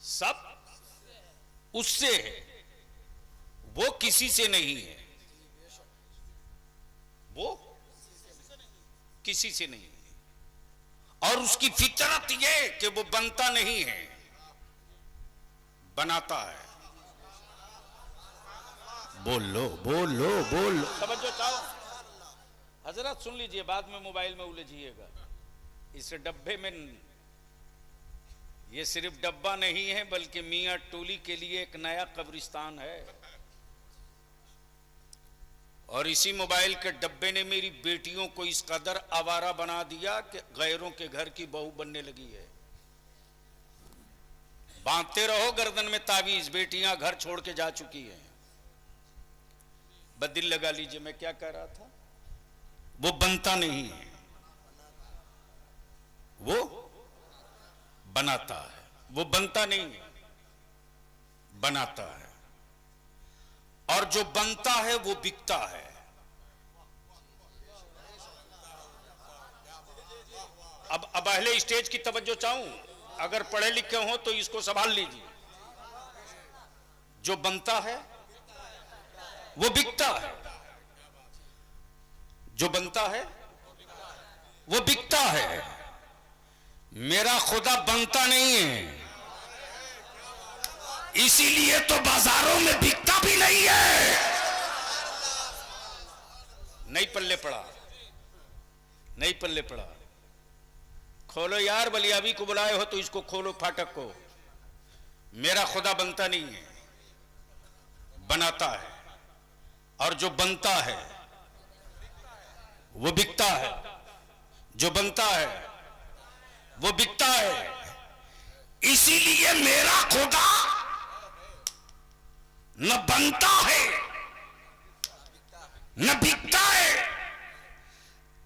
सब उससे है, वो किसी से नहीं है, वो किसी से नहीं है। और उसकी फितरत ये कि वो बनता नहीं है, बनाता है। बोल लो बोल लो बोल लो, समझो चाहो। हजरत सुन लीजिए, बाद में मोबाइल में उलझिएगा। इस डब्बे में ये सिर्फ डब्बा नहीं है, बल्कि मियां टोली के लिए एक नया कब्रिस्तान है। और इसी मोबाइल के डब्बे ने मेरी बेटियों को इस कदर आवारा बना दिया कि गैरों के घर की बहू बनने लगी है। बांधते रहो गर्दन में तावीज, बेटियां घर छोड़ के जा चुकी हैं। बदिल लगा लीजिए, मैं क्या कह रहा था। वो बनता नहीं है, वो बनाता है। वो बनता नहीं है, बनाता है। और जो बनता है वो बिकता है। अब अहले स्टेज की तवज्जो चाहूं, अगर पढ़े लिखे हो तो इसको संभाल लीजिए। जो बनता है वो बिकता है, जो बनता है वो बिकता है। मेरा खुदा बनता नहीं है, इसीलिए तो बाजारों में बिकता भी नहीं है। नहीं पल्ले पड़ा, नहीं पल्ले पड़ा। खोलो यार, बलियाबी को बुलाए हो तो इसको खोलो, फाटक को। मेरा खुदा बनता नहीं है, बनाता है। और जो बनता है वो बिकता है, जो बनता है वो बिकता है। इसीलिए मेरा खुदा न बनता है न बिकता है।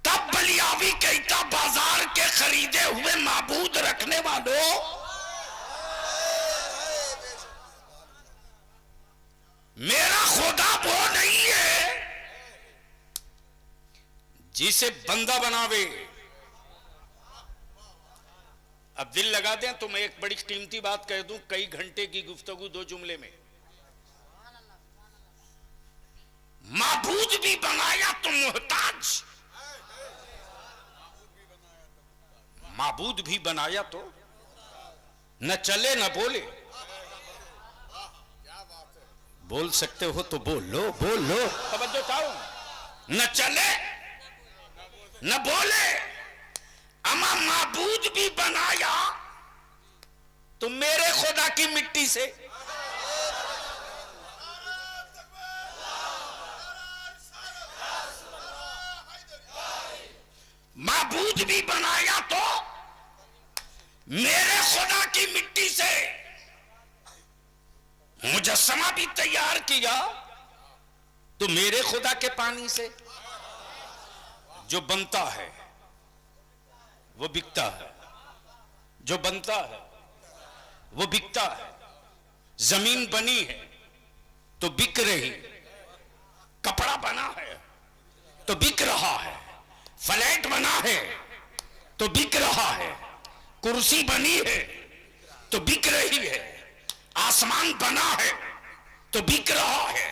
तब बलियावी कहता, बाजार के खरीदे हुए माबूद रखने वालों, मेरा खुदा वो नहीं है जिसे बंदा बनावे। अब दिल लगा दें तो मैं एक बड़ी कीमती बात कह दूं, कई घंटे की गुफ्तगू 2 जुमले में। माबूद भी बनाया तो मोहताज, माबूद भी बनाया तो न चले न बोले। बोल सकते हो तो बोल लो, बोल लो, तवज्जो चाहो। न चले न बोले, अमा माबूद भी बनाया तो मेरे खुदा की मिट्टी से। माबूद भी बनाया तो मेरे खुदा की मिट्टी से। मुजस्समा भी तैयार किया तो मेरे खुदा के पानी से। जो बनता है वो बिकता है, जो बनता है वो बिकता है। जमीन बनी है तो बिक रही, कपड़ा बना है तो बिक रहा है, फ्लैट बना है तो बिक रहा है, कुर्सी बनी है तो बिक रही है, आसमान बना है तो बिक रहा है।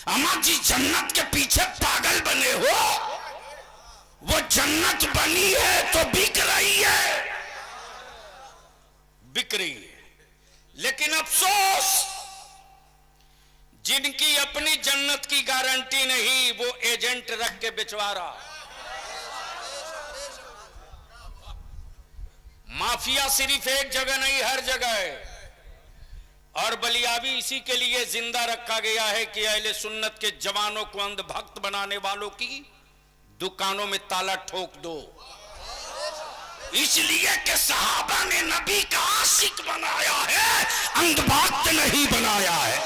अम्मा जी जन्नत के पीछे पागल बने हो, वो जन्नत बनी है तो बिक रही है, बिक रही है। लेकिन अफसोस, जिनकी अपनी जन्नत की गारंटी नहीं, वो एजेंट रख के बिचवा रहा। माफिया सिर्फ एक जगह नहीं, हर जगह है। और बलियाबी इसी के लिए जिंदा रखा गया है कि अहले सुन्नत के जवानों को अंधभक्त बनाने वालों की दुकानों में ताला ठोक दो। इसलिए कि सहाबा ने नबी का आशिक बनाया है, अंधभक्त नहीं बनाया है।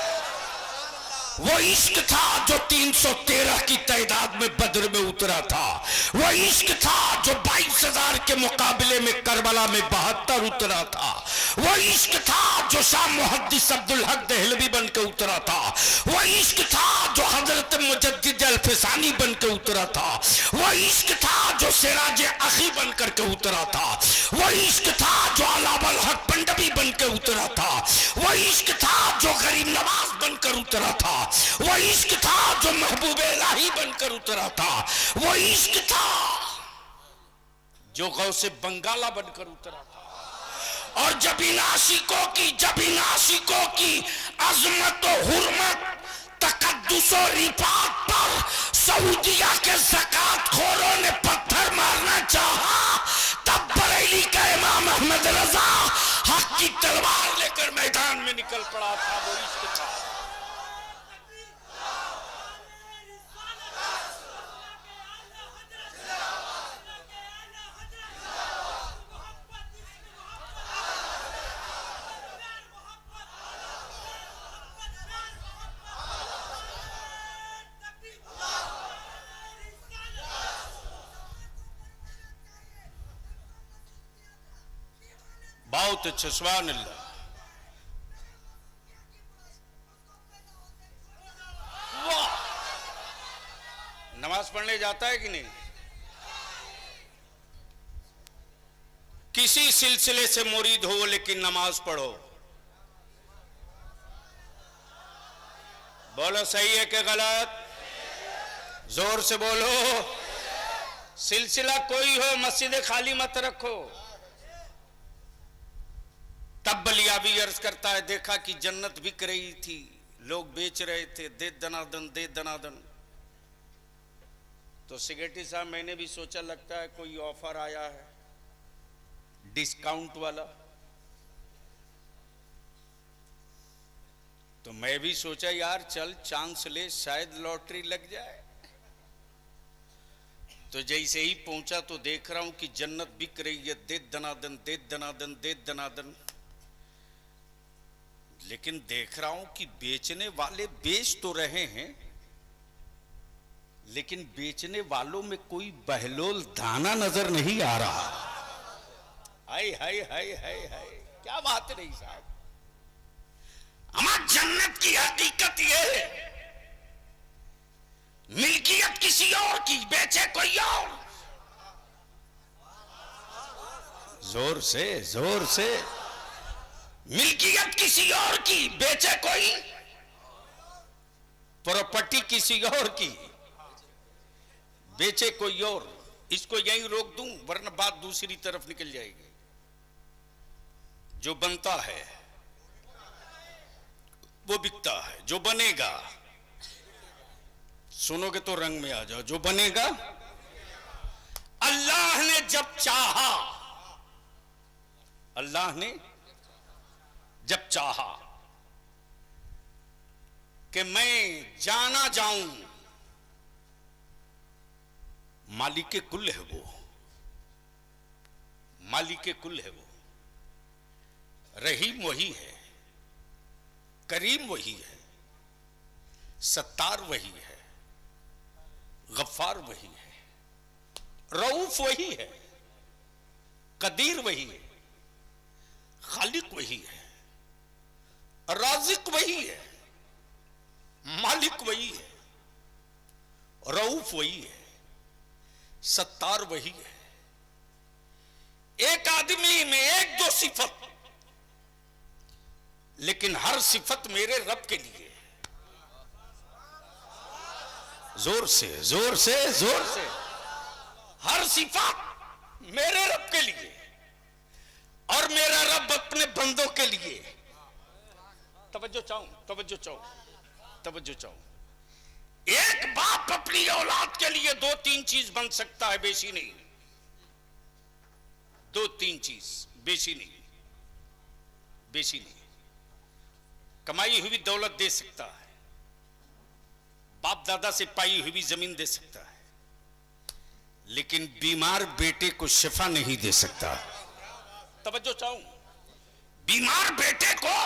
वो इश्क था जो 313 की तादाद में बद्र में उतरा था। वो इश्क था जो 22,000 के मुकाबले में करबला में 72 उतरा था। वो इश्क था जो शाह मुहद्दिस अब्दुल हक दहलवी बन के उतरा था। वो इश्क था जो हजरत मुजद्दिद अल-फिसानी बन के उतरा था। वो इश्क था जो सिराज अखी बन करके उतरा था। वो इश्क था जो अलावल हक पंडवी बन के उतरा था। वो इश्क था जो गरीब नवाज बनकर उतरा था। वो इश्क था जो महबूब इलाही बनकर उतरा था। वो इश्क था जो गौसे बंगाला बनकर उतरा था। और जब इन आशिकों की अजमत और हुर्मत तकद्दुस और रिफात पर सऊदिया के ज़कात खोरों ने पत्थर मारना चाहा, तब बरेली का इमाम अहमद रजा हक की तलवार लेकर मैदान में निकल पड़ा था। वो इश्क था। बहुत अच्छा, सुभान अल्लाह। वाह, नमाज पढ़ने जाता है कि नहीं? किसी सिलसिले से मुरीद हो लेकिन नमाज पढ़ो। बोलो सही है कि गलत? जोर से बोलो। सिलसिला कोई हो, मस्जिद खाली मत रखो। तब बलियाबी अर्ज करता है, देखा कि जन्नत बिक रही थी, लोग बेच रहे थे, दे दनादन दे दनादन। तो सेक्रेटरी साहब मैंने भी सोचा लगता है कोई ऑफर आया है डिस्काउंट वाला। तो मैं भी सोचा यार चल चांस ले, शायद लॉटरी लग जाए। तो जैसे ही पहुंचा तो देख रहा हूं कि जन्नत बिक रही है, दे दनादन दे दनादन दे दनादन। लेकिन देख रहा हूं कि बेचने वाले बेच तो रहे हैं, लेकिन बेचने वालों में कोई बहलोल दाना नजर नहीं आ रहा। हाय हाय हाय हाय हाय, क्या बात नहीं साहब। हमारी जन्नत की हकीकत ये है, मिल्कियत किसी और की, बेचे कोई और। जोर से जोर से। मिल्कियत किसी और की, बेचे कोई। प्रॉपर्टी किसी और की, बेचे कोई और। इसको यहीं रोक दूं वरना बात दूसरी तरफ निकल जाएगी। जो बनता है वो बिकता है, जो बनेगा, सुनोगे तो रंग में आ जाओ, जो बनेगा। अल्लाह ने जब चाहा, अल्लाह ने जब चाहा कि मैं जाना जाऊं, मालिक कुल है वो, मालिक कुल है वो। रहीम वही है, करीम वही है, सत्तार वही है, गफ्फार वही है, रऊफ वही है, कदीर वही है, खालिक वही है, राज़िक वही है, मालिक वही है, रऊफ वही है, सत्तार वही है। एक आदमी में एक दो सिफत, लेकिन हर सिफत मेरे रब के लिए। जोर से जोर से जोर से। हर सिफत मेरे रब के लिए और मेरा रब अपने बंदों के लिए। तवज्जो चाहूं, तवज्जो चाहूं, तवज्जो चाहूं। एक बाप अपनी औलाद के लिए दो तीन चीज बन सकता है, बेशी नहीं। दो तीन चीज, बेशी नहीं, बेशी नहीं। कमाई हुई दौलत दे सकता है, बाप दादा से पाई हुई जमीन दे सकता है, लेकिन बीमार बेटे को शिफा नहीं दे सकता। तवज्जो चाहूं, बीमार बेटे को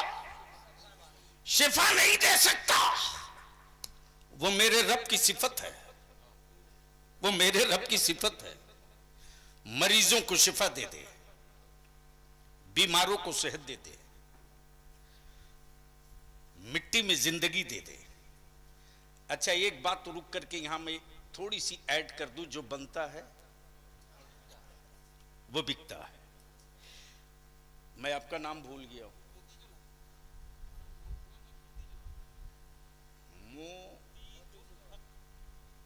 शिफा नहीं दे सकता। वो मेरे रब की सिफत है, वो मेरे रब की सिफत है। मरीजों को शिफा दे दे, बीमारों को सेहत दे दे, मिट्टी में जिंदगी दे दे। अच्छा, एक बात तो रुक करके यहां मैं थोड़ी सी ऐड कर दूं, जो बनता है वो बिकता है। मैं आपका नाम भूल गया हूं,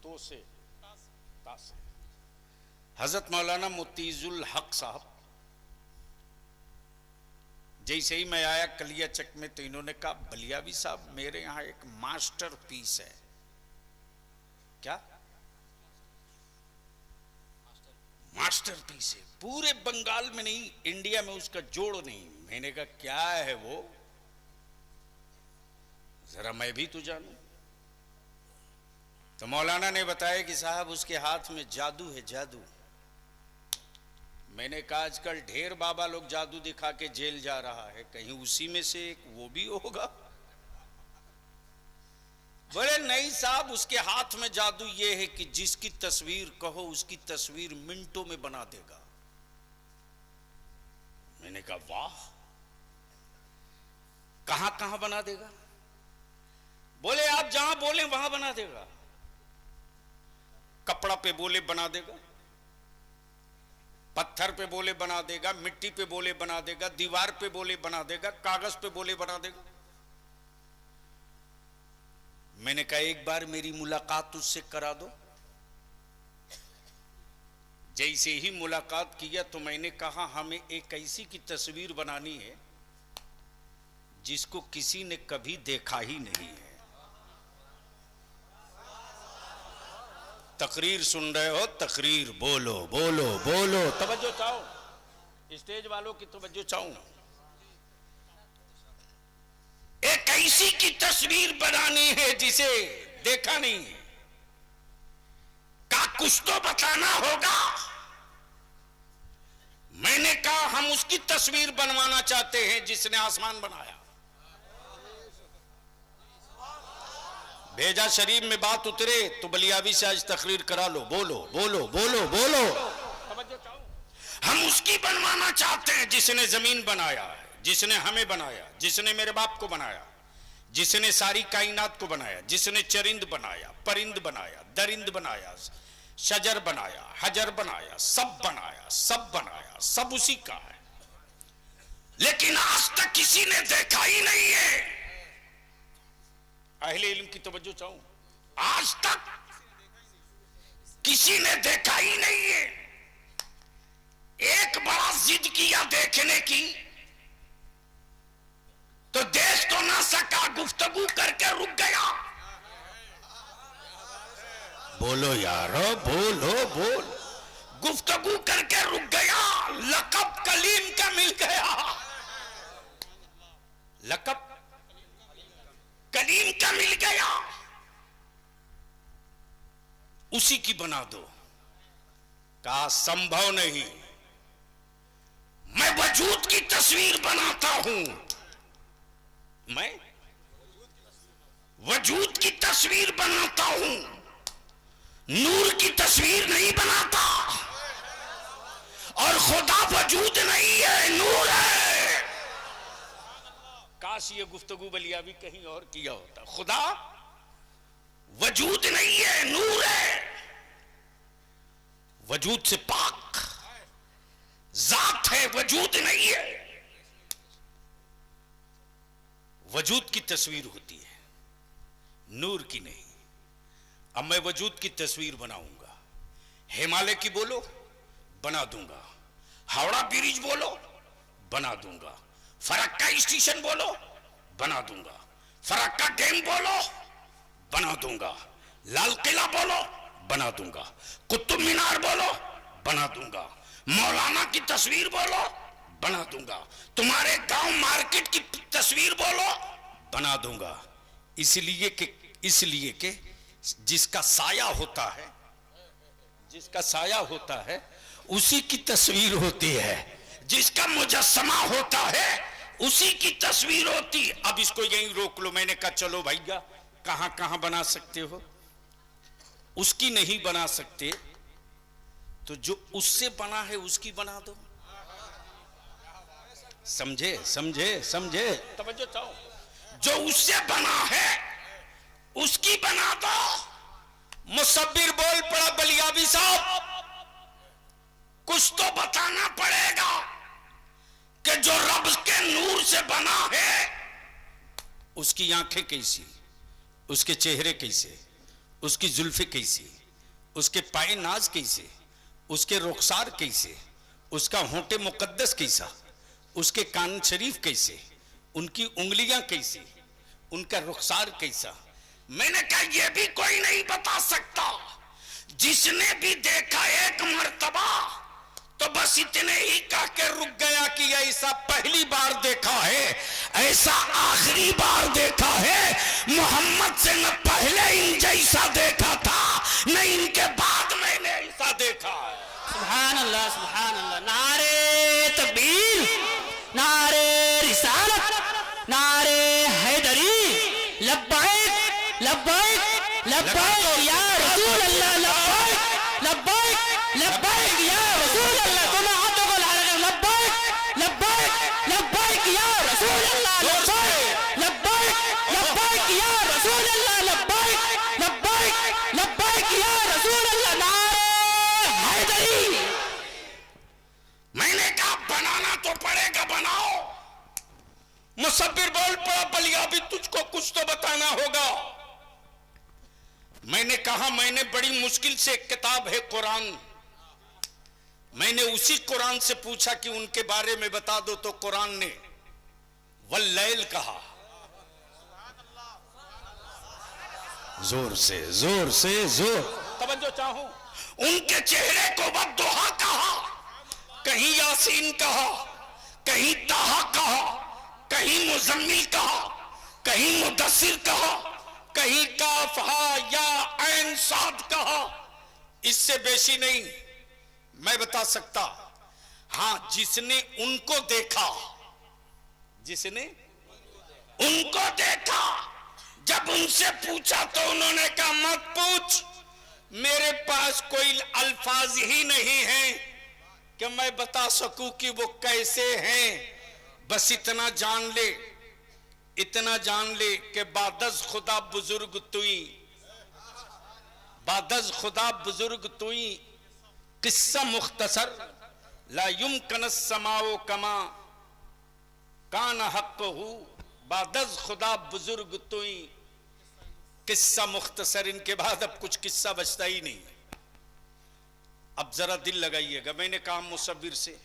तो से तासे। हजरत मौलाना मुतीजुल हक साहब, जैसे ही मैं आया कलिया चक में तो इन्होंने कहा, बलियावी साहब मेरे यहां एक मास्टर पीस है। क्या मास्टर पीस है? पूरे बंगाल में नहीं, इंडिया में उसका जोड़ नहीं। मैंने कहा क्या है वो, जरा मैं भी तो जानूं। तो मौलाना ने बताया कि साहब उसके हाथ में जादू है, जादू। मैंने कहा आजकल ढेर बाबा लोग जादू दिखा के जेल जा रहा है, कहीं उसी में से एक वो भी होगा? बोले नहीं साहब, उसके हाथ में जादू ये है कि जिसकी तस्वीर कहो उसकी तस्वीर मिनटों में बना देगा। मैंने कहा वाह, कहां कहां बना देगा? बोले आप जहां बोले वहां बना देगा। कपड़ा पे बोले बना देगा, पत्थर पे बोले बना देगा, मिट्टी पे बोले बना देगा, दीवार पे बोले बना देगा, कागज पे बोले बना देगा। मैंने कहा एक बार मेरी मुलाकात उससे करा दो। जैसे ही मुलाकात किया तो मैंने कहा हमें एक ऐसी की तस्वीर बनानी है जिसको किसी ने कभी देखा ही नहीं है। तकरीर सुन रहे हो? तकरीर बोलो बोलो बोलो, तवज्जो चाहो, स्टेज वालों की तवज्जो चाहूं। एक ऐसी की तस्वीर बनानी है जिसे देखा नहीं है, का कुछ तो बताना होगा। मैंने कहा हम उसकी तस्वीर बनवाना चाहते हैं जिसने आसमान बनाया। भेजा शरीफ में बात उतरे तो बलियावी से आज तकरीर करा लो, बोलो बोलो बोलो बोलो। हम उसकी बनवाना चाहते हैं जिसने जमीन बनाया है, जिसने हमें बनाया, जिसने मेरे बाप को बनाया, जिसने सारी कायनात को बनाया, जिसने चरिंद बनाया, परिंद बनाया, दरिंद बनाया, शजर बनाया, हजर बनाया, सब बनाया, सब बनाया, सब उसी का है। लेकिन आज तक किसी ने देखा ही नहीं है। अहले इल्म की तवज्जो चाहूं, आज तक किसी ने देखा ही नहीं है। एक बड़ा जिद किया देखने की तो देख तो ना सका, गुफ्तगू करके रुक गया। बोलो यारो बोलो बोल, गुफ्तगू करके रुक गया। लकब कलीम का मिल गया, लकब कलीम का मिल गया, उसी की बना दो। कहा संभव नहीं, मैं वजूद की तस्वीर बनाता हूं, मैं वजूद की तस्वीर बनाता हूं, नूर की तस्वीर नहीं बनाता। और खुदा वजूद नहीं है, नूर है। काश ये गुफ्तगू बलियावी कहीं और किया होता। खुदा वजूद नहीं है, नूर है, वजूद से पाक जात है, वजूद नहीं है। वजूद की तस्वीर होती है, नूर की नहीं। अब मैं वजूद की तस्वीर बनाऊंगा। हिमालय की बोलो, बना दूंगा। हावड़ा ब्रिज बोलो, बना दूंगा। फरक्का स्टेशन बोलो, बना दूंगा। फरक्का डैम बोलो, बना दूंगा। लाल किला बोलो, बना दूंगा। कुतुब मीनार बोलो, बना दूंगा। मौलाना की तस्वीर बोलो, बना दूंगा। तुम्हारे गांव मार्केट की तस्वीर बोलो, बना दूंगा। इसलिए कि जिसका साया होता है, जिसका साया होता है उसी की तस्वीर होती है, जिसका मुजस्समा होता है उसी की तस्वीर होती। अब इसको यहीं रोक लो। मैंने कहा चलो भैया कहां कहां बना सकते हो, उसकी नहीं बना सकते तो जो उससे बना है उसकी बना दो। समझे समझे समझे, तवज्जो चाहो। जो उससे बना है उसकी बना दो। मुसब्बिर बोल पड़ा, बलियाबी साहब कुछ तो बताना पड़ेगा कि जो रब के नूर से बना है उसकी आंखें कैसी, उसके चेहरे कैसे, उसकी जुल्फे कैसी, उसके पाए नाज कैसे, उसके रुखसार कैसे, उसका होंठे मुकद्दस कैसा, उसके कान शरीफ कैसे, उनकी उंगलियां कैसी, उनका रुखसार कैसा। मैंने कहा यह भी कोई नहीं बता सकता। जिसने भी देखा एक मर्तबा तो बस इतने ही कह के रुक गया कि ऐसा पहली बार देखा है, ऐसा आखिरी बार देखा है। मोहम्मद से न पहले इन जैसा देखा था न इनके बाद मैंने ऐसा देखा है। सुभान अल्लाह सुभान अल्लाह। नारे तकबीर, नारे रिसालत, नारे हैदरी, लब्बैक लब्बैक लब्बैक या रसूल अल्लाह, लब्बैक लब्बैक लब्बैक या रसूल अल्लाह। तुम हाथों को लगा कर लब्बैक लब्बैक लब्बैक या रसूल अल्लाह, लब्बैक लब्बैक लब्बैक या रसूल अल्लाह, लब्बैक लब्बैक लब्बैक या रसूल अल्लाह। नारे हैदरी। मैंने कहा बनाना तो पड़ेगा, बनाओ। मुसब्बिर बोल पड़ा, बलियाबी तुझको कुछ तो बताना होगा। मैंने कहा मैंने बड़ी मुश्किल से, एक किताब है कुरान, मैंने उसी कुरान से पूछा कि उनके बारे में बता दो, तो कुरान ने वल्लैल कहा। जोर से जोर से जोर, तवज्जो चाहूं। उनके चेहरे को वद्दुहा कहा, कहीं यासीन कहा, कहीं ताहा कहा, कहीं मुजम्मिल कहा, कहीं मुदस्सिर कहा, कहीं काफ हा या ऐन साद कहा। इससे बेशी नहीं मैं बता सकता। हां, जिसने उनको देखा, जिसने उनको देखा, जब उनसे पूछा तो उन्होंने कहा मत पूछ, मेरे पास कोई अल्फाज ही नहीं है कि मैं बता सकूं कि वो कैसे हैं। बस इतना जान ले, इतना जान ले कि बादज खुदा बुजुर्ग तुई, बादज खुदा बुजुर्ग तुई, किस्सा मुख्तसर ला युमकन समाओ कमा कान हक़्क़हू, बादज खुदा बुजुर्ग तुई, किस्सा मुख्तसर। इनके बाद अब कुछ किस्सा बचता ही नहीं। अब जरा दिल लगाइएगा। मैंने कहा मुसव्विर से,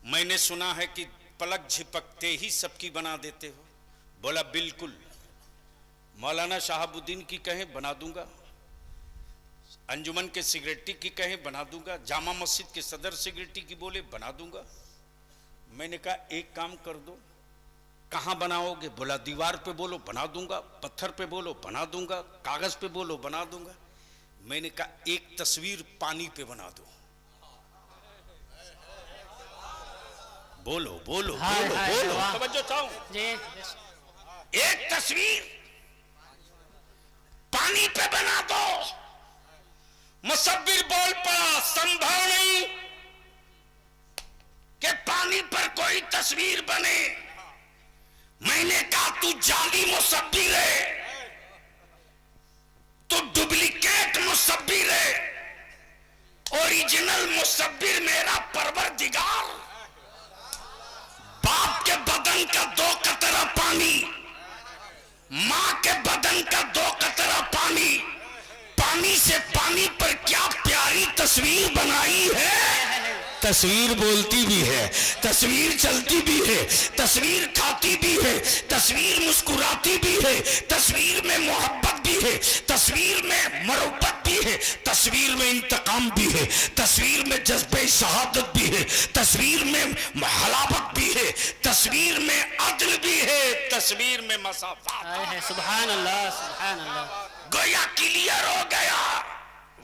मैंने सुना है कि पलक झिपकते ही सबकी बना देते हो। बोला बिल्कुल, मौलाना शहाबुद्दीन की कहें बना दूंगा, अंजुमन के सेक्रेटरी की कहें बना दूंगा, जामा मस्जिद के सदर सेक्रेटरी की बोले बना दूंगा। मैंने कहा एक काम कर दो, कहां बनाओगे? बोला दीवार पे बोलो बना दूंगा, पत्थर पे बोलो बना दूंगा, कागज पे बोलो बना दूंगा। मैंने कहा एक तस्वीर पानी पे बना दो। बोलो बोलो बोलो बोलो, तवज्जो चाहूं। एक तस्वीर पानी पे बना दो। मुसव्विर बोल पड़ा, संभव नहीं कि पानी पर कोई तस्वीर बने। मैंने कहा तू जाली मुसव्विर है, तू डुप्लीकेट मुसव्विर है। ओरिजिनल मुसव्विर मेरा परवरदिगार, बाप के बदन का 2 कतरा पानी, मां के बदन का 2 कतरा पानी, पानी से पानी पर क्या प्यारी तस्वीर बनाई है। तस्वीर बोलती भी है, तस्वीर चलती भी है, तस्वीर खाती भी है, तस्वीर मुस्कुराती भी है, तस्वीर में मोहब्बत भी है, तस्वीर में मरब्बत भी है, तस्वीर में इंतकाम भी है, तस्वीर में जज्बे शहादत भी है, तस्वीर में हलावत भी है, तस्वीर में अदल भी है, तस्वीर में मसाफात। सुभान अल्लाह सुभान अल्लाह। गोया क्लियर हो गया,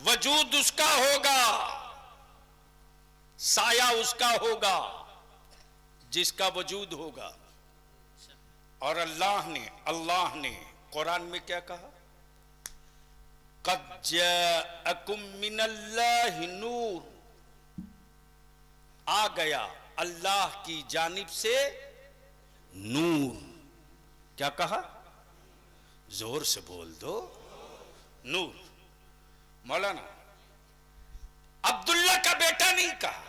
वजूद उसका होगा, साया उसका होगा जिसका वजूद होगा। और अल्लाह ने कुरान में क्या कहा? क़द जाअकुम मिनल्लाहि नूर, आ गया अल्लाह की जानिब से नूर। क्या कहा? जोर से बोल दो, नूर। मौलाना अब्दुल्ला का बेटा नहीं कहा,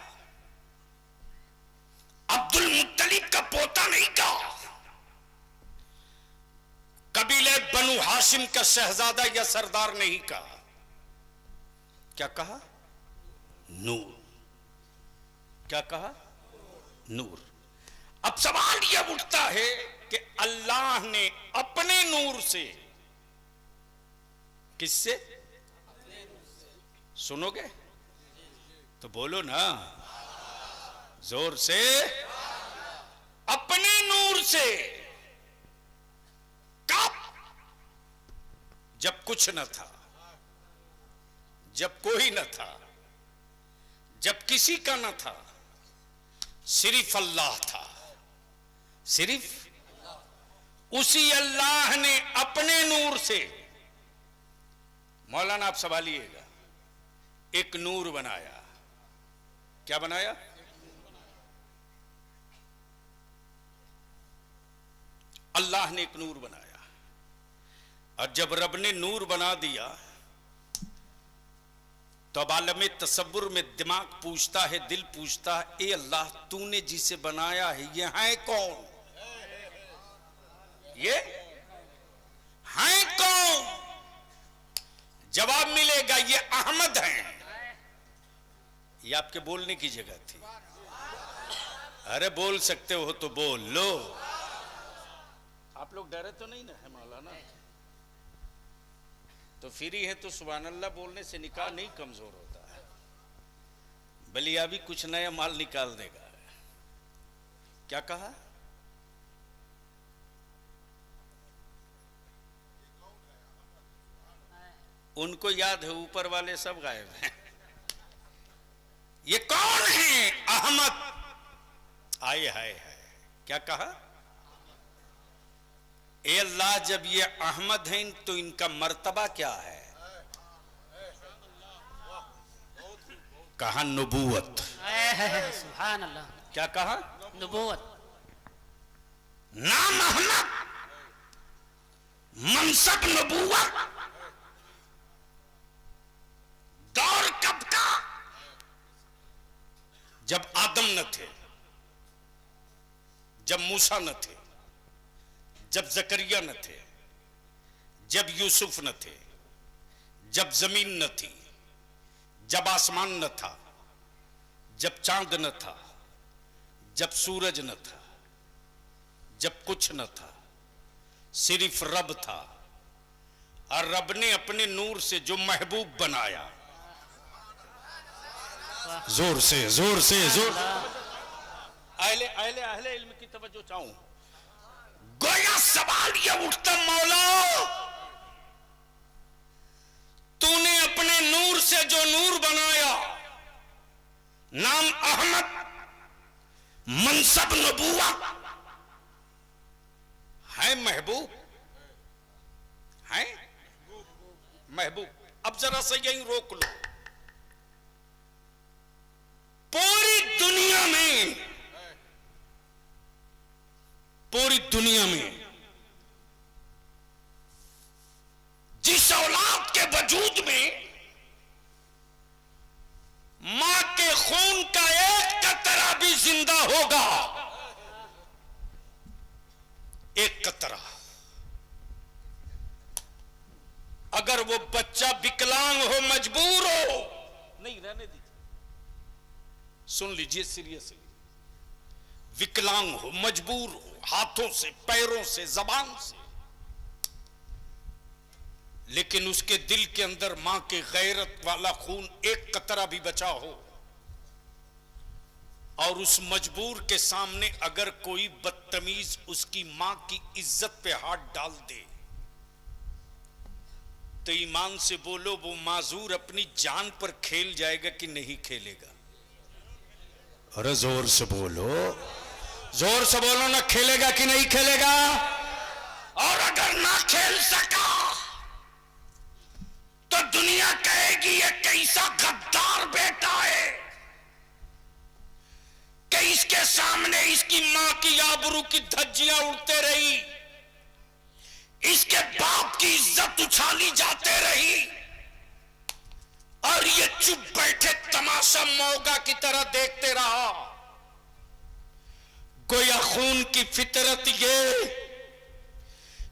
अब्दुल मुत्तलिब का पोता नहीं कहा, कबीले बनु हाशिम का शहजादा या सरदार नहीं कहा। क्या कहा? नूर। क्या कहा? नूर। अब सवाल यह उठता है कि अल्लाह ने अपने नूर से, किससे? सुनोगे तो बोलो ना जोर से, अपने नूर से। कब? जब कुछ न था, जब कोई न था, जब किसी का न था, सिर्फ अल्लाह था। सिर्फ उसी अल्लाह ने अपने नूर से, मौलाना आप संभालिएगा, एक नूर बनाया। क्या बनाया? अल्लाह ने एक नूर बनाया। और जब रब ने नूर बना दिया तो अब आलम तसव्वुर में दिमाग पूछता है, दिल पूछता है, ए अल्लाह तूने जिसे बनाया है ये है कौन? ये है कौन? जवाब मिलेगा ये अहमद हैं। ये आपके बोलने की जगह थी। अरे बोल सकते हो तो बोल लो। आप लोग डरे तो नहीं ना है मौलाना? तो फ्री है तो सुभान अल्लाह बोलने से निकाह नहीं कमजोर होता है, बलिया भी कुछ नया माल निकाल देगा। क्या कहा? उनको याद है, ऊपर वाले सब गायब हैं। ये कौन है? अहमद। आए हाय है। क्या कहा? ए अल्लाह जब ये अहमद हैं तो इनका मर्तबा क्या है? कहा? नबूवत। सुभान अल्लाह। क्या कहा? नबूवत। नाम अहमद, मनसब नबूवत। दौर कब का? जब आदम न थे, जब मूसा न थे, जब जकरिया न थे, जब यूसुफ न थे, जब जमीन न थी, जब आसमान न था, जब चांद न था, जब सूरज न था, जब कुछ न था, सिर्फ रब था। और रब ने अपने नूर से जो महबूब बनाया, जोर से जोर से जोर। अहले अहले अहले इल्म की तवज्जो चाहूं। गोया सवाल यह उठता, मौला तूने अपने नूर से जो नूर बनाया, नाम अहमद, मनसब नबूवा है, महबूब है, महबूब। अब जरा से यहीं रोक लो। पूरी दुनिया में जिस औलाद के वजूद में मां के खून का एक कतरा भी जिंदा होगा, एक कतरा, अगर वो बच्चा विकलांग हो, मजबूर हो, नहीं रहने दीजिए, सुन लीजिए सीरियसली, विकलांग हो, मजबूर हो, हाथों से, पैरों से, जबान से, लेकिन उसके दिल के अंदर मां के गैरत वाला खून एक कतरा भी बचा हो, और उस मजबूर के सामने अगर कोई बदतमीज उसकी मां की इज्जत पे हाथ डाल दे, तो ईमान से बोलो वो माजूर अपनी जान पर खेल जाएगा कि नहीं खेलेगा? अरे जोर से बोलो ना, खेलेगा कि नहीं खेलेगा? और अगर ना खेल सका तो दुनिया कहेगी ये कैसा गद्दार बेटा है कि इसके सामने इसकी मां की आबरू की धज्जियां उड़ते रही, इसके बाप की इज्जत उछाली जाते रही और ये चुप बैठे तमाशा मौगा की तरह देखते रहा। गोया खून की फितरत ये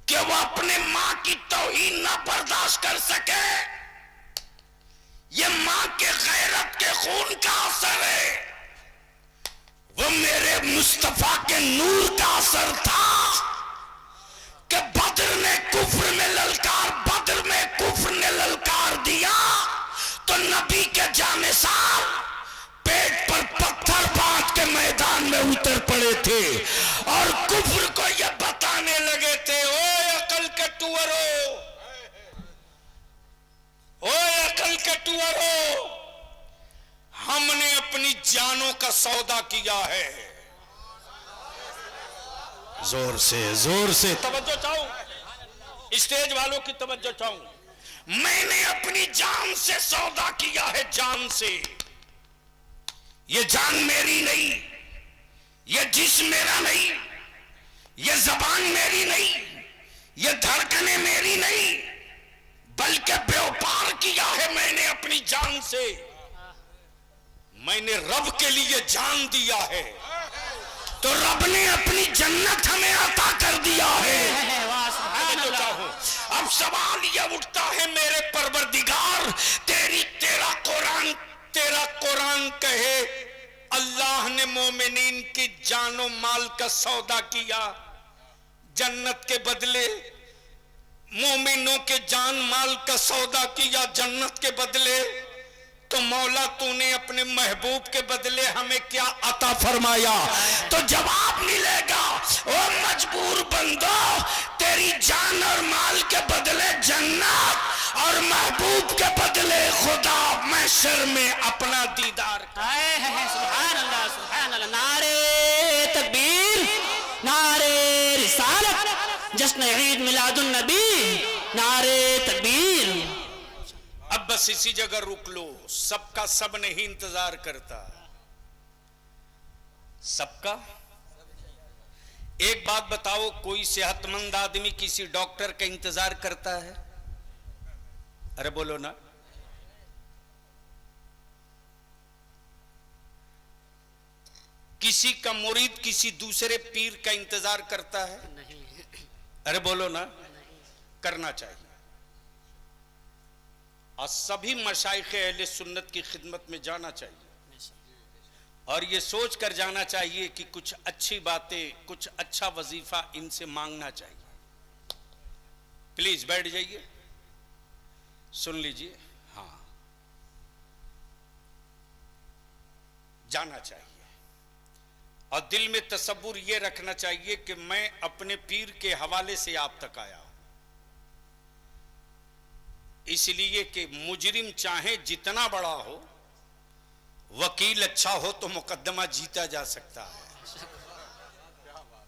कि वो अपने मां की तौहीन ना बर्दाश्त कर सके, ये मां के गैरत के खून का असर है, वो मेरे मुस्तफा के नूर का असर था कि बद्र ने कुफ्र में ललकार, बद्र में कुफ्र ने ललकार दिया तो नबी के जानिसार पेट पर पत्थर बांध के मैदान में उतर पड़े थे और कुफ्र को ये बताने लगे थे, ओए अकल के टुअरो, ओए अकल के टुअरो, हमने अपनी जानों का सौदा किया है। जोर से तवज्जो चाहूं, स्टेज वालों की तवज्जो चाहूं। मैंने अपनी जान से सौदा किया है, जान से। ये जान मेरी नहीं, ये जिस्म मेरा नहीं, ये जबान मेरी नहीं, ये धड़कनें मेरी नहीं, बल्कि व्यापार किया है मैंने अपनी जान से। मैंने रब के लिए जान दिया है तो रब ने अपनी जन्नत हमें अता कर दिया है। अब सवाल यह उठता है मेरे परवरदिगार, तेरा कुरान कहे अल्लाह ने मोमिनीन की जानो माल का सौदा किया, जन्नत के बदले मोमिनों के जान माल का सौदा किया जन्नत के बदले, तो मौला तूने अपने महबूब के बदले हमें क्या अता फरमाया? तो जवाब मिलेगा, ओ मजबूर बंदो, तेरी जान और माल के बदले जन्नत और महबूब के बदले खुदा महशर में अपना दीदार। सुभान अल्लाह, सुभान अल्लाह। नारे तकबीर, नारे रिसालत, जश्न ईद मिलादुन नबी, नारे तकबीर। अब बस इसी जगह रुक लो, सबका सब नहीं इंतजार करता, सबका। एक बात बताओ, कोई सेहतमंद आदमी किसी डॉक्टर का इंतजार करता है? अरे बोलो ना। किसी का मुरीद किसी दूसरे पीर का इंतजार करता है? अरे बोलो ना। करना चाहिए। और सभी मशाइख अहले सुन्नत की खिदमत में जाना चाहिए और ये सोच कर जाना चाहिए कि कुछ अच्छी बातें, कुछ अच्छा वजीफा इनसे मांगना चाहिए। प्लीज बैठ जाइए, सुन लीजिए। हाँ, जाना चाहिए और दिल में तसव्वुर ये रखना चाहिए कि मैं अपने पीर के हवाले से आप तक आया हूं, इसलिए कि मुजरिम चाहे जितना बड़ा हो, वकील अच्छा हो तो मुकदमा जीता जा सकता है,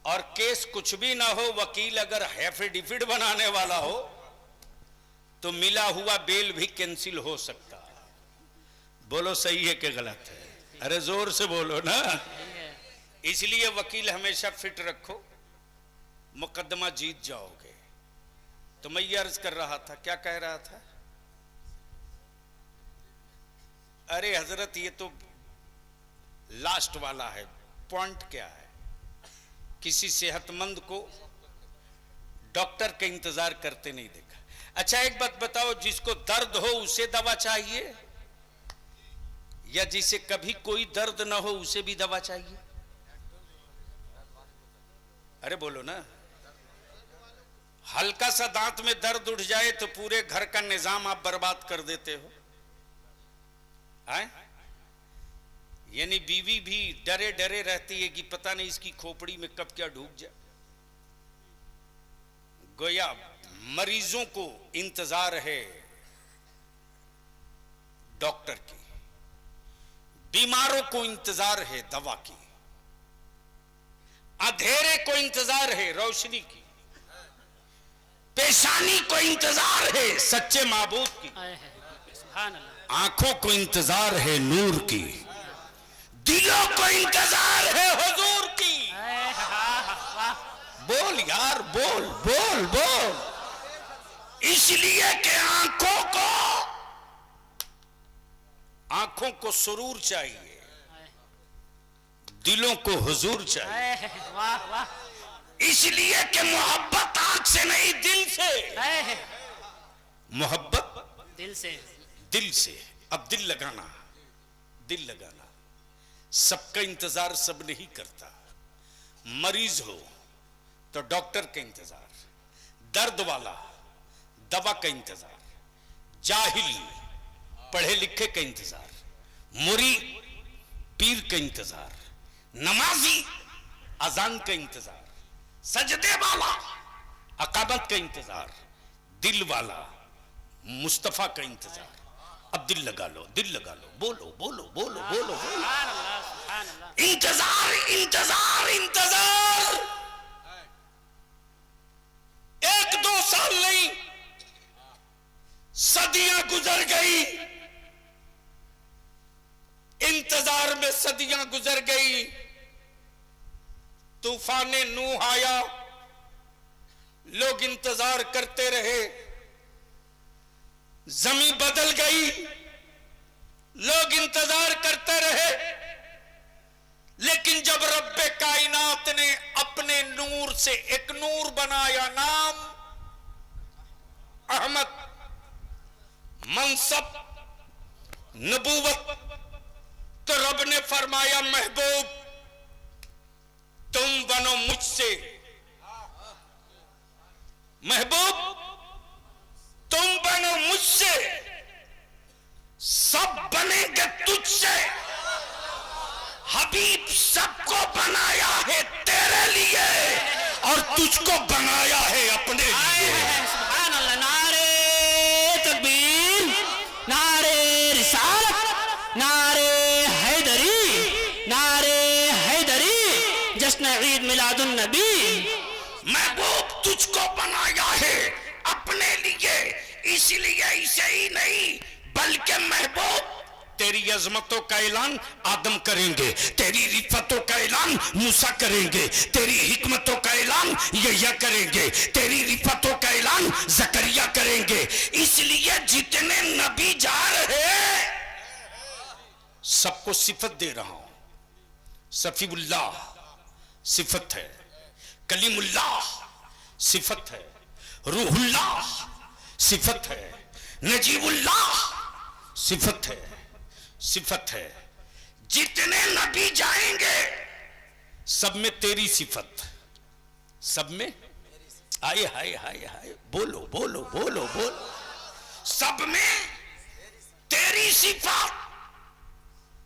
और केस कुछ भी ना हो, वकील अगर एफिडेविट बनाने वाला हो तो मिला हुआ बेल भी कैंसिल हो सकता है। बोलो सही है कि गलत है? अरे जोर से बोलो ना। इसलिए वकील हमेशा फिट रखो, मुकदमा जीत जाओगे। तो मैं ये अर्ज कर रहा था, क्या कह रहा था? अरे हजरत, ये तो लास्ट वाला है। पॉइंट क्या है? किसी सेहतमंद को डॉक्टर का इंतजार करते नहीं देखा। अच्छा एक बात बताओ, जिसको दर्द हो उसे दवा चाहिए या जिसे कभी कोई दर्द ना हो उसे भी दवा चाहिए? अरे बोलो ना। हल्का सा दांत में दर्द उठ जाए तो पूरे घर का निजाम आप बर्बाद कर देते हो। यानी बीवी भी डरे डरे रहती है कि पता नहीं इसकी खोपड़ी में कब क्या ढूक जाए। गोया मरीजों को इंतजार है डॉक्टर की, बीमारों को इंतजार है दवा की, अंधेरे को इंतजार है रोशनी की। पेशानी को इंतजार है सच्चे माबूद की, सुभान अल्लाह। आंखों को इंतजार है नूर की, दिलों को इंतजार है हुजूर की। बोल यार, बोल बोल बोल। इसलिए कि आंखों को सुरूर चाहिए, दिलों को हुजूर चाहिए। वाह वाह। इसलिए कि मोहब्बत आंख से नहीं दिल से, मोहब्बत दिल से, दिल से। अब दिल लगाना, दिल लगाना। सबका इंतजार सब नहीं करता। मरीज हो तो डॉक्टर का इंतजार, दर्द वाला दवा का इंतजार, जाहिल पढ़े लिखे का इंतजार, मुरी पीर का इंतजार, नमाजी अजान का इंतजार, सजदे वाला अकामत का इंतजार, दिल वाला मुस्तफा का इंतजार। अब दिल लगा लो, दिल लगा लो, बोलो बोलो बोलो बोलो, बोलो। इंतजार इंतजार इंतजार, 1-2 साल नहीं, सदियां गुजर गई, इंतजार में सदियां गुजर गई। तूफान नूह आया, लोग इंतजार करते रहे, जमीन बदल गई, लोग इंतजार करते रहे। लेकिन जब रब्बे कायनात ने अपने नूर से एक नूर बनाया, नाम अहमद, मनसब नबूवत, तो रब ने फरमाया महबूब तुम बनो मुझसे, महबूब तुम बनो मुझसे, सब बनेंगे तुझसे। हबीब सबको बनाया है तेरे लिए और तुझको बनाया है अपने लिए। सुभान अल्लाह। नारे तकबीर, नारे रिसालत, नारे हैदरी, नारे हैदरी, जश्न ईद मिलादुन नबी। महबूब तुझको बनाया है अपने लिए, इसलिए इसे ही नहीं बल्कि महबूब तेरी अजमतों का ऐलान आदम करेंगे, तेरी रिफतों का ऐलान मूसा करेंगे, तेरी हिकमतों का ऐलान यहया करेंगे, तेरी रिफतों का ऐलान जकरिया करेंगे। इसलिए जितने नबी जा रहे सबको सिफत दे रहा हूं। सफीउल्लाह सिफत है, कलीमुल्लाह सिफत है, रूहुल्लाह सिफत है, नजीबुल्लाह सिफत है, सिफत है। जितने नबी जाएंगे सब में तेरी सिफत, सब में आए हाय हाय हाय, बोलो बोलो बोलो बोलो, सब में तेरी सिफत,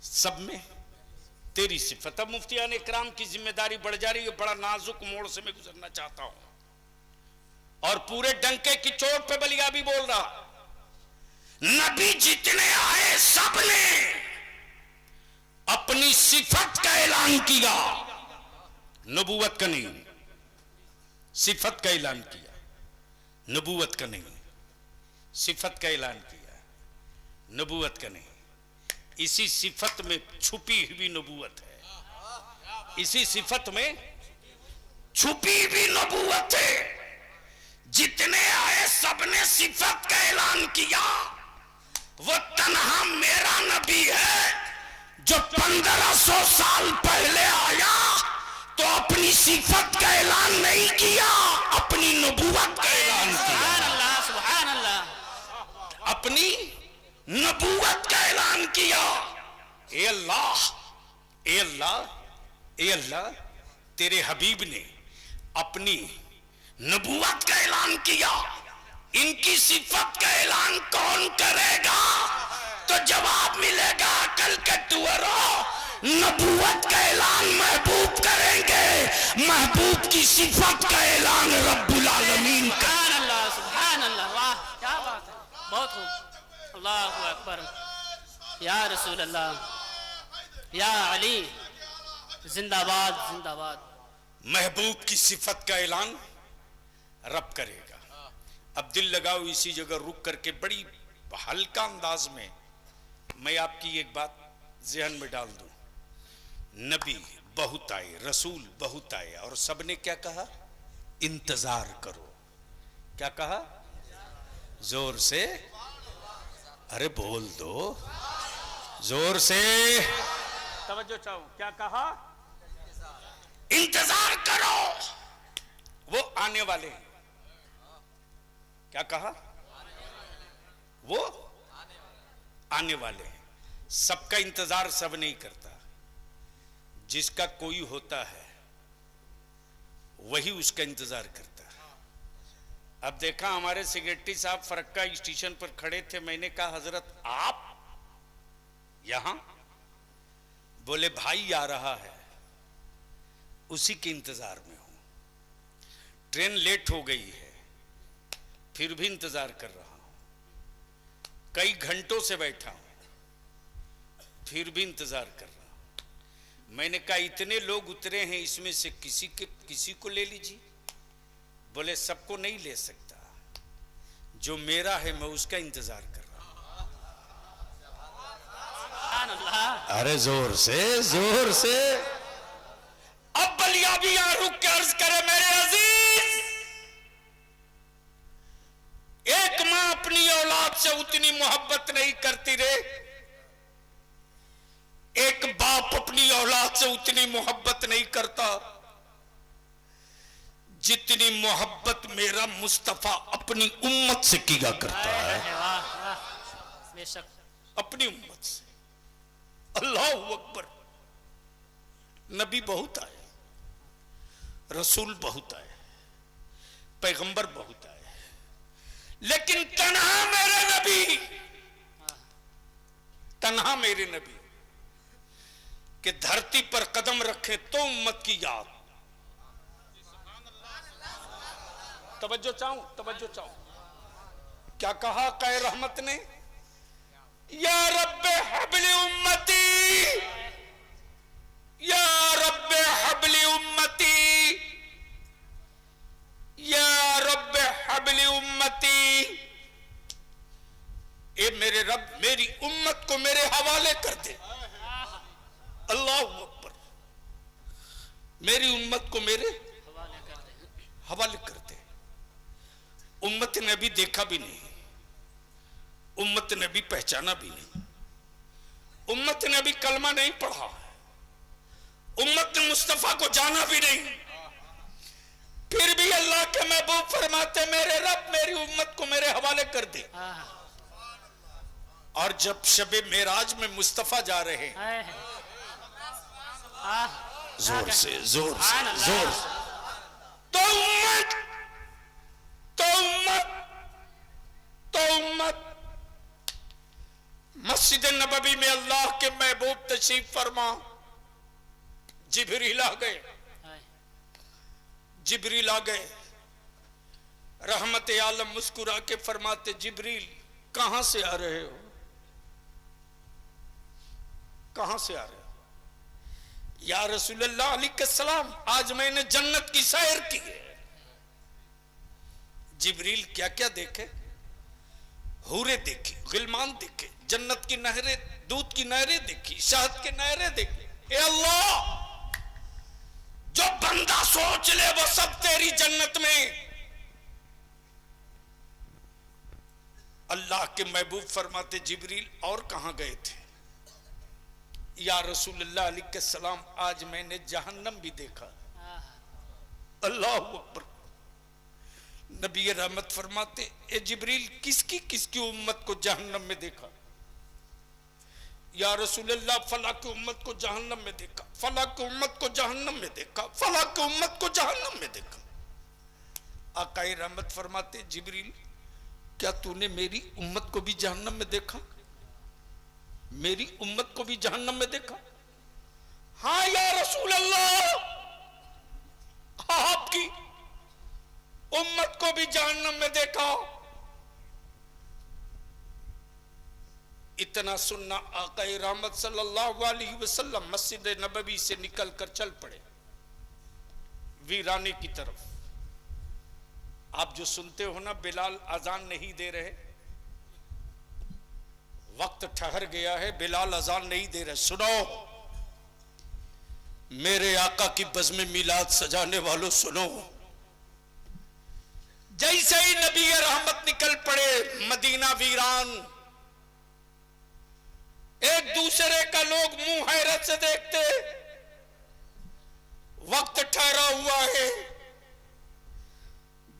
सब में तेरी सिफत। अब मुफ्तियान इकराम की जिम्मेदारी बढ़ जा रही है, बड़ा नाजुक मोड़ से मैं गुजरना चाहता हूं और पूरे डंके की चोट पे बलिया भी बोल रहा। नबी जितने आए सब ने अपनी सिफत का ऐलान किया, नबूवत का नहीं। सिफत का ऐलान किया, नबूवत का नहीं। सिफत का ऐलान किया, नबूवत का नहीं। इसी सिफत में छुपी हुई नबूवत है, इसी सिफत में छुपी हुई नबूवत है। जितने आए सबने सिफत का ऐलान किया। वो तन्हा मेरा नबी है जो 1500 साल पहले आया तो अपनी सिफत का ऐलान नहीं किया, अपनी नबूवत का ऐलान किया। सुभान अल्लाह। अपनी नबूवत का ऐलान किया। ए अल्लाह, ए अल्लाह, ए अल्लाह, तेरे हबीब ने अपनी नबूवत का ऐलान किया। इनकी सिफत का ऐलान कौन करेगा? तो जवाब मिलेगा कल के टुअरों, नबूवत का ऐलान महबूब करेंगे, महबूब की सिफत का ऐलान रब्बुल आलमीन का। सुभान अल्लाह, सुभान अल्लाह, वाह क्या बात है, बहुत खूब। अल्लाहु अकबर, या रसूल अल्लाह, या अली, जिंदाबाद जिंदाबाद। महबूब की सिफत का ऐलान रब करेगा। अब दिल लगाओ इसी जगह रुक करके बड़ी हल्का अंदाज में मैं आपकी एक बात ज़हन में डाल दूं। नबी बहुत आए, रसूल बहुत आए, और सबने क्या कहा? इंतजार करो। क्या कहा? जोर से, अरे बोल दो जोर से, तवज्जो चाहो। क्या कहा? इंतजार करो, वो आने वाले हैं। क्या कहा? वो आने वाले हैं। सबका इंतजार सब नहीं करता, जिसका कोई होता है वही उसका इंतजार करता है। अब देखा हमारे सेक्रेटरी साहब फरक्का स्टेशन पर खड़े थे, मैंने कहा हजरत आप यहां? बोले भाई आ रहा है, उसी के इंतजार में हूं। ट्रेन लेट हो गई है, फिर भी इंतजार कर रहा हूं। कई घंटों से बैठा हूं, फिर भी इंतजार कर रहा हूं। मैंने कहा इतने लोग उतरे हैं, इसमें से किसी को ले लीजिए। बोले सबको नहीं ले सकता, जो मेरा है मैं उसका इंतजार कर रहा हूं। अरे जोर से, जोर से। अब बलिया भी यहां रुक के अर्ज करे, मेरे अजीज, एक मां अपनी औलाद से उतनी मोहब्बत नहीं करती रे, एक बाप अपनी औलाद से उतनी मोहब्बत नहीं करता जितनी मोहब्बत मेरा मुस्तफा अपनी उम्मत से किया करता है। अपनी उम्मत से। अल्लाह अकबर। नबी बहुत आए, रसूल बहुत आए, पैगंबर बहुत आए, लेकिन तन्हा मेरे नबी, तन्हा मेरे नबी कि धरती पर कदम रखे तो उम्मत की याद। तवज्जो चाहूं, तवज्जो चाहूं। क्या कहा कै रहमत ने? या रब्बे हबली उम्मती, या रब्बे हबली उम्मती, या रब्बे हबली उम्मती। ए मेरे रब मेरी उम्मत को मेरे हवाले कर दे। अल्लाह अकबर। मेरी उम्मत को मेरे हवाले कर दे। उम्मत ने भी देखा भी नहीं, उम्मत ने भी पहचाना भी नहीं, उम्मत ने भी कलमा नहीं पढ़ा, उम्मत ने मुस्तफा को जाना भी नहीं, फिर भी अल्लाह के महबूब फरमाते मेरे रब मेरी उम्मत को मेरे हवाले कर दे। और जब शबे मेराज में मुस्तफा जा रहे हैं, जोर से, जोर से, जोर से, तो उम्मत, तो उम्मत, तो उम्मत मस्जिद नबवी में अल्लाह के महबूब तशरीफ फरमा। जिब्रील आ गए, जिब्रील आ गए। रहमत आलम मुस्कुरा के फरमाते जिब्रील कहां से आ रहे हो? कहां से आ रहे हो? या रसूलुल्लाह अलैहिस्सलाम आज मैंने जन्नत की सैर की है। जिब्रील क्या क्या देखे? हूरे देखी, गिलमान देखे, जन्नत की नहरें, दूध की नहरें देखी, शहद की नहरें देखी। ए अल्लाह, जो बंदा सोच ले वो सब तेरी जन्नत में। अल्लाह के महबूब फरमाते जिब्रील और कहां गए थे? या रसूलुल्लाह अलैहिस्सलाम आज मैंने जहन्नम भी देखा। अल्लाह अकबर। नबी रहमत फरमाते ए जिब्रील किसकी किसकी उम्मत को जहन्नम में देखा? या रसूलुल्लाह फला की उम्मत को जहन्नम में देखा, फला की उम्मत को जहन्नम में देखा, फला की उम्मत को जहन्नम में देखा। आकाए रहमत फरमाते जिब्रील क्या तूने मेरी उम्मत को भी जहन्नम में देखा? मेरी उम्मत को भी जहन्नम में देखा? हाँ या रसूल अल्लाह, आपकी उम्मत को भी जहन्नम में देखा। इतना सुनना आक़ाए रहमत सल्लल्लाहु अलैहि वसल्लम मस्जिद नबवी से निकल कर चल पड़े वीराने की तरफ। आप जो सुनते हो ना, बिलाल अजान नहीं दे रहे, वक्त ठहर गया है, बिलाल अजान नहीं दे रहे। सुनो मेरे आका की बज़्म मिलाद सजाने वालों, सुनो। जैसे ही नबी रहमत निकल पड़े, मदीना वीरान, एक दूसरे का लोग मुंह हैरत से देखते। वक्त ठहरा हुआ है,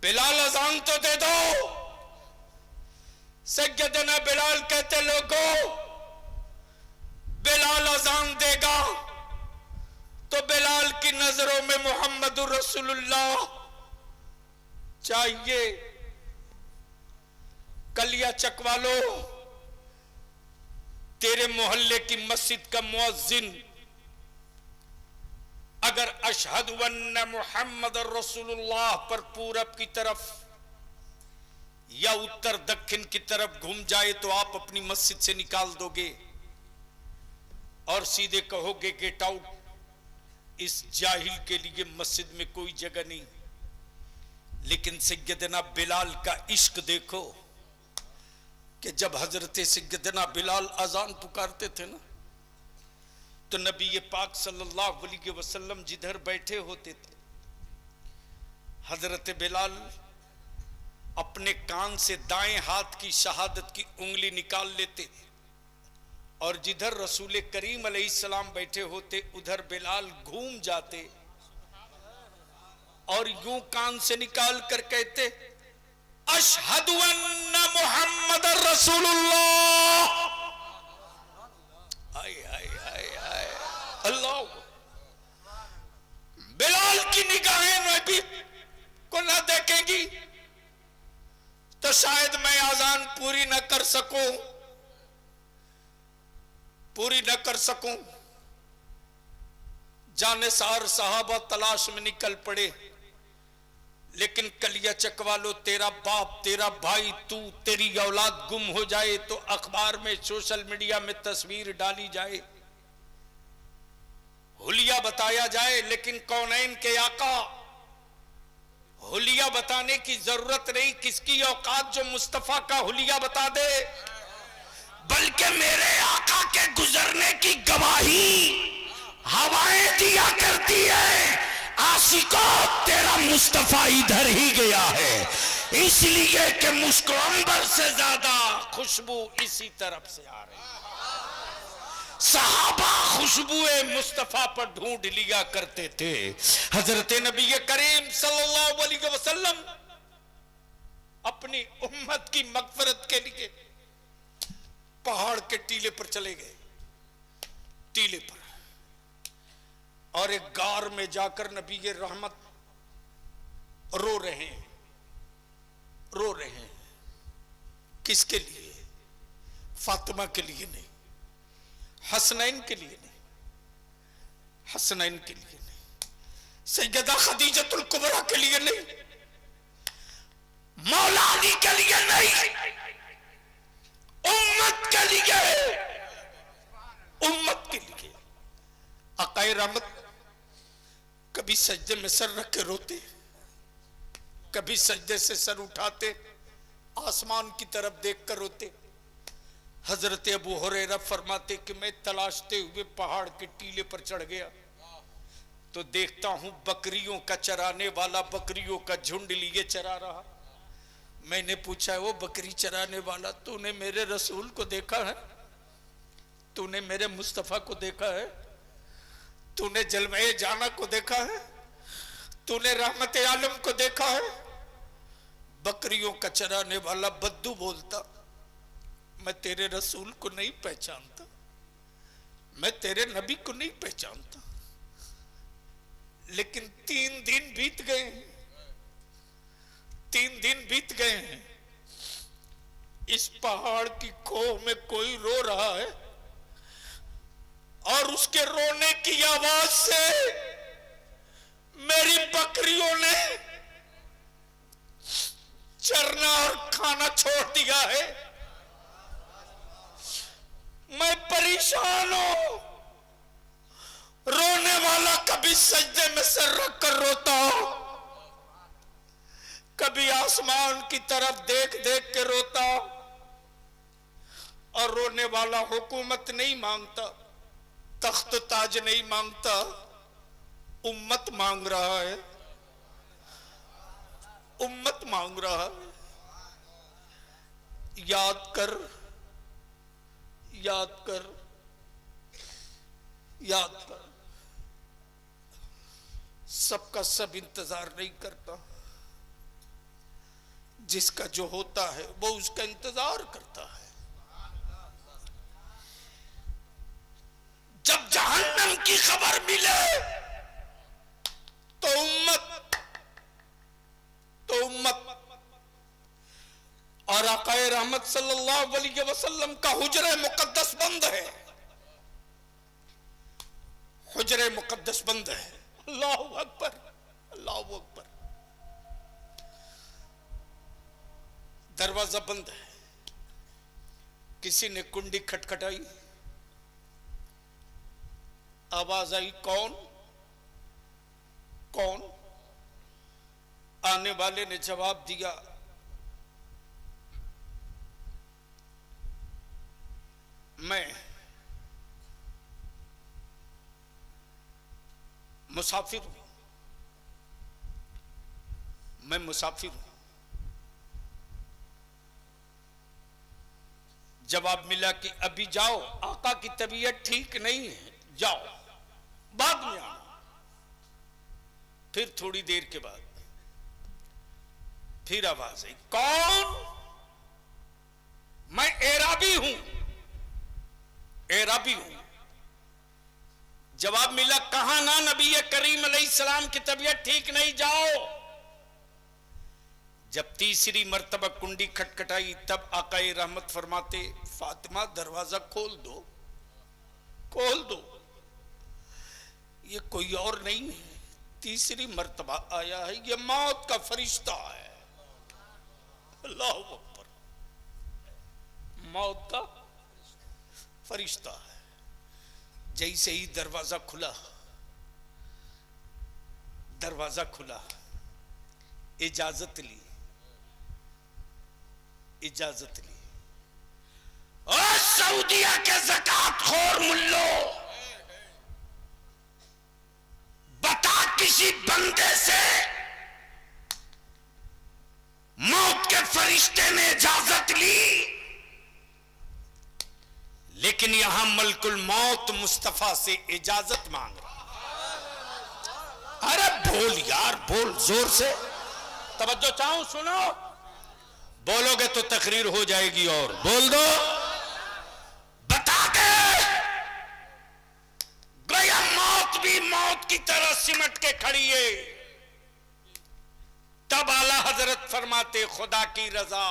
बिलाल अजान तो दे दो। सैयदना बिलाल कहते, लोगों बिलाल अजान देगा तो बिलाल की नजरों में मोहम्मदुर रसूलुल्लाह चाहिए। कलिया चकवालो, तेरे मोहल्ले की मस्जिद का मुअज्जिन अगर अशहदु अन्ना मुहम्मद रसूलुल्लाह पर पूरब की तरफ या उत्तर दक्षिण की तरफ घूम जाए तो आप अपनी मस्जिद से निकाल दोगे और सीधे कहोगे गेट आउट। इस जाहिल के लिए मस्जिद में कोई जगह नहीं। लेकिन सैयदना बिलाल का इश्क देखो कि जब हजरत सैयदना बिलाल अजान पुकारते थे ना, तो नबी पाक सल्लल्लाहु अलैहि वसल्लम जिधर बैठे होते थे, हजरत बिलाल अपने कान से दाएं हाथ की शहादत की उंगली निकाल लेते और जिधर रसूल करीम अलैहिस्सलाम बैठे होते उधर बिलाल घूम जाते और यूं कान से निकाल कर कहते, अशहदु अन्ना मुहम्मद रसूलुल्लाह। हाय हाय हाय हाय अल्लाह। बिलाल की निगाहें नबी को ना देखेंगी तो शायद मैं आजान पूरी न कर सकूं। जानेसार साहबा तलाश में निकल पड़े। लेकिन कलिया चकवालो, तेरा बाप, तेरा भाई, तू, तेरी औलाद गुम हो जाए तो अखबार में, सोशल मीडिया में तस्वीर डाली जाए, हुलिया बताया जाए, लेकिन कौनैन के आका हुलिया बताने की जरूरत नहीं। किसकी औकात जो मुस्तफा का हुलिया बता दे, बल्कि मेरे आका के गुजरने की गवाही हवाएं दिया करती है। आशिको, तेरा मुस्तफा इधर ही गया है, इसलिए कि मुस्को अंबर से ज्यादा खुशबू इसी तरफ से आ रही है। सहाबा खुशबुए मुस्तफा पर ढूंढ लिया करते थे। हजरत नबी करीम सल्लल्लाहु अलैहि वसल्लम अपनी उम्मत की मगफरत के लिए पहाड़ के टीले पर चले गए। टीले पर और एक गार में जाकर नबी रहमत रो रहे हैं। किसके लिए? फातिमा के लिए नहीं, हसनैन के लिए नहीं, सैयदा खदीजतुल कुबरा के लिए नहीं, मौला अली के लिए नहीं, उम्मत के लिए। आकाए रहमत कभी सजदे में सर रख के रोते, कभी सजदे से सर उठाते, आसमान की तरफ देखकर रोते। हजरत अबू हुरैरा फरमाते कि मैं तलाशते हुए पहाड़ के टीले पर चढ़ गया तो देखता हूं बकरियों का चराने वाला बकरियों का झुंड लिए चरा रहा। मैंने पूछा, वो बकरी चराने वाला, तूने मेरे रसूल को देखा है? तूने मेरे मुस्तफा को देखा है? तूने जलवे जाना को देखा है? तूने रहमत आलम को देखा है? बकरियों का चराने वाला बद्दू बोलता, मैं तेरे रसूल को नहीं पहचानता, मैं तेरे नबी को नहीं पहचानता। लेकिन 3 दिन बीत गए हैं, इस पहाड़ की खोह में कोई रो रहा है और उसके रोने की आवाज से मेरी बकरियों ने चरना और खाना छोड़ दिया है। मैं परेशान हूं। रोने वाला कभी सजदे में सर रख कर रोता हो, कभी आसमान की तरफ देख देख के रोता, और रोने वाला हुकूमत नहीं मांगता, तख्त ताज नहीं मांगता, उम्मत मांग रहा है, उम्मत मांग रहा है। याद कर, याद कर, याद कर। सबका सब इंतजार नहीं करता, जिसका जो होता है वो उसका इंतजार करता है। जब जहन्नम की खबर मिले तो उम्मत और आकाए रहमत सल्लल्लाहु अलैहि वसल्लम का हुजरे मुकद्दस बंद है, हुजरे मुकद्दस बंद है। अल्लाहु अकबर, अल्लाहु अकबर। दरवाजा बंद है। किसी ने कुंडी खटखटाई, आवाज आई, कौन कौन? आने वाले ने जवाब दिया, मैं मुसाफिर हूं, मैं मुसाफिर हूं। जवाब मिला कि अभी जाओ, आका की तबीयत ठीक नहीं है, जाओ, बाद में आना। फिर थोड़ी देर के बाद फिर आवाज आई, कौन? मैं एराबी हूं, एराबी हूं। जवाब मिला, कहा ना नबी करीम अलैहिस्सलाम की तबीयत ठीक नहीं, जाओ। जब तीसरी मर्तबा कुंडी खटखटाई तब आकाए रहमत फरमाते, फातिमा दरवाजा खोल दो, खोल दो। ये कोई और नहीं है, तीसरी मर्तबा आया है, ये मौत का फरिश्ता है। अल्लाहु अकबर, मौत का फरिश्ता है। जैसे ही दरवाजा खुला, दरवाजा खुला, इजाजत ली, इजाजत ली। और सऊदिया के ज़कात खोर मुल्लो, बता किसी बंदे से मौत के फरिश्ते ने इजाजत ली? लेकिन यहां मलकुल मौत मुस्तफा से इजाजत मांग रहा। अरे बोल यार, बोल जोर से, तवज्जो चाहूं, सुनो। बोलोगे तो तकरीर हो जाएगी, और बोल दो। बता दे, गया मौत भी मौत की तरह सिमट के खड़ी है। तब आला हजरत फरमाते, खुदा की रजा